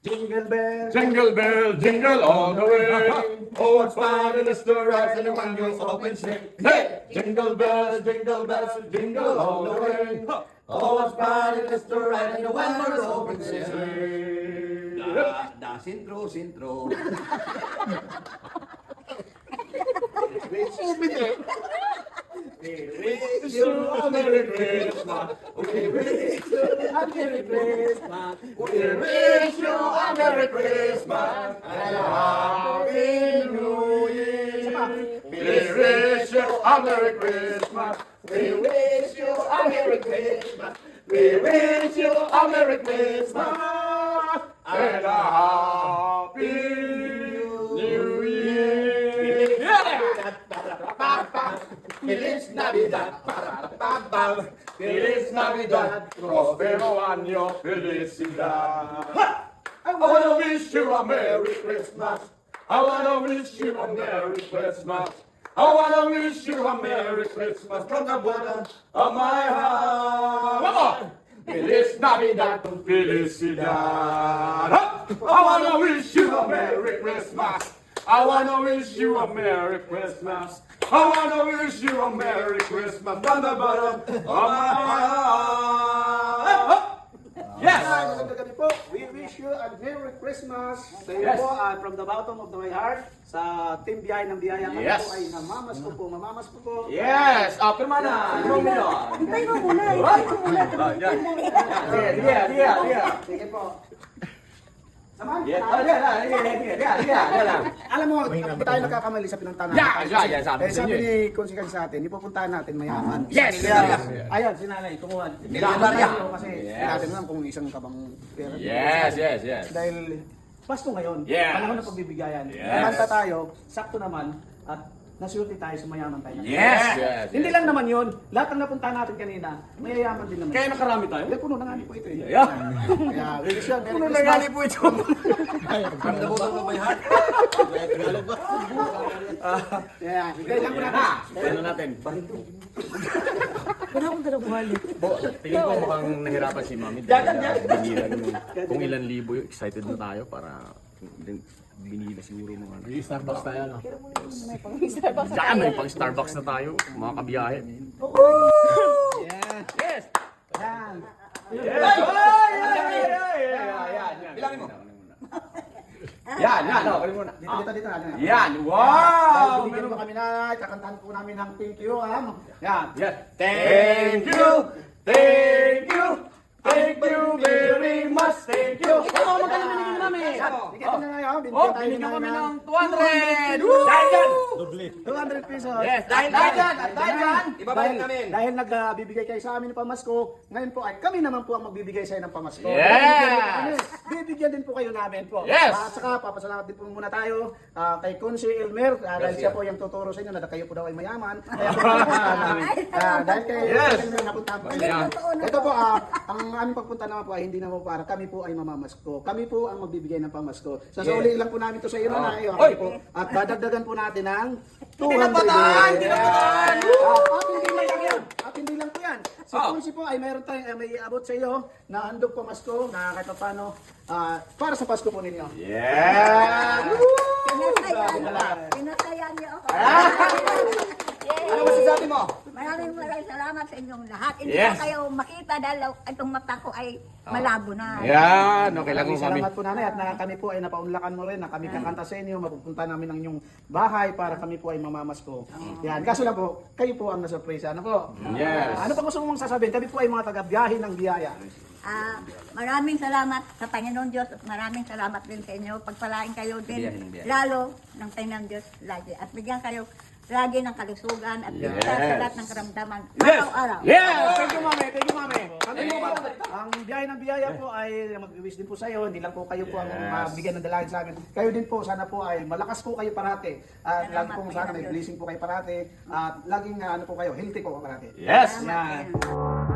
Jingle bell, jingle all the way. Oh, what's fun it is to ride in a one-wheel open sleigh. Hey! Jingle bells, jingle all the way. Oh, what's fun it is to ride in a one-wheel open sleigh. Sintro. We wish you a Merry Christmas. We wish you a Merry Christmas. We wish you a Merry Christmas and a Happy New Year. We wish you a Merry Christmas. We wish you a Merry Christmas. We wish you a Merry Christmas and a Happy New Year. Feliz Navidad, Feliz Navidad, prospero año, felicidad. I wanna wish you a Merry Christmas. I wanna wish you a Merry Christmas. I wanna wish you a Merry Christmas from the bottom of my heart. Come on! Feliz Navidad, felicidad. I wanna wish you a Merry Christmas. I wanna wish you a Merry Christmas. I wanna wish you a Merry Christmas from the bottom of my heart. Yes! Magandang gabi po. We wish you a Merry Christmas. Sa iyo Yes. po, from the bottom of my heart, sa Team Biyay ng Biyaya kami Yes. po ay mamamas ko po. Yes! Pirma na! Limang milyon! Hintay mo muna, hintay mo muna. Sige po. Samahan Yes! tayo. Yan! Alam mo, hindi tayo nagkakamali sa pinuntahan Yan, sabi ko sa sabi inyo ni Konsikan sa atin, ipupuntahan natin mayaman. Yes! Ayan, si nanay, kumuha. Milyonaria. Kasi Yes. natin alam kung isang kabang pera. Yes! Dahil Pasko ngayon, Yes. panahon ng pagbibigayan. Yes. Kumanta tayo, sakto naman, at nasulti tayo sa mayaman tayo. Yes! Hindi lang naman yun, lahat ng napuntahan natin kanina, mayayaman din naman. Kaya nakarami tayo? Dahil puno na nga po ito eh. Yeah. Kaya, wish you a Merry Puno na Christmas. nga po ito. From the bottom of my heart. Yeah, sige lang po natin. Ano natin? Wala akong dalang wallet. Tingin ko mukhang nahirapan si Mami dahil binilan yung kung ilan libo yung excited na tayo para binila siguro mga ano. Yung Starbucks tayo, no? Diyan, may pang Starbucks na tayo, mga kabiyahe. Yes! Yan. Bilangin mo. Yan, okay muna. Dito. Ano yan? Yan, Dahil wow! binigyan mo kami na, kakantahan po namin ng thank you. Yan. Yes. Thank you very much, thank you. Oo, magkano binigyan namin? Bigyan na ngayon, Binigyan kami ng 200! Dahil dyan! 200 pesos. Yes, dahil dyan! Dahil dyan! Ibabalik namin. Dahil nagbibigay kayo sa amin ng pamasko, ngayon po ay kami naman po ang magbibigay sa inyo ng pamasko. Yes! Bibigyan din po kayo namin po. Yes! At saka papasalamat din po muna tayo kay Consi Elmer dahil siya po yung tuturo sa inyo na kayo po daw ay mayaman. Kaya po namin. Dahil kay Yes! Elmer napunta po. Yeah. Ito po, ang aming pagpunta naman po ay hindi naman para kami po ay mamamasko. Kami po ang magbibigay ng pamasko. Sasauli lang po namin to sa iyo na Oy! po. At dadagdagan po natin ng 200. Tinapataan! At hindi lang po yan. Si Kunsi po ay mayroon tayong may iabot sa iyo na handog pamasko na kahit paano para sa Pasko po ninyo. Yeah! Pinasaya niyo ako. Ano masasabi mo? Maraming salamat sa inyong lahat. Hindi Yes. na kayo makita dahil itong mata ko ay malabo na. Yan, okay lang Maraming mo kami. salamat po nanay at na kami po ay napaunlakan mo rin na kami kakanta sa inyo. Mapupunta namin ang inyong bahay para kami po ay mamamasko. Yan. Kaso lang po, kayo po ang nasurpresa. Ano po? Yes. Ano pa gusto mong sasabihin? Kami po ay mga taga-biyahe ng biyaya. Maraming salamat sa Panginoon Diyos at maraming salamat din sa inyo. Pagpalain kayo din, lalo ng Panginoon Diyos lagi. At bigyan kayo lagi ng kalusugan at bigyan sa lahat ng karamdaman araw-araw. Yes! Thank you, mami. Thank you, mami. Kami po ba? Ang biyahe ng biyaya po ay mag-wish din po sa iyo. Hindi lang po kayo po ang bigyan ng dalangin sa amin. Kayo din po, sana po ay malakas po kayo parati. At lagi po sana may blessing po kayo parati. At laging ano po kayo, healthy po parati. Yes! Salamat. Yan.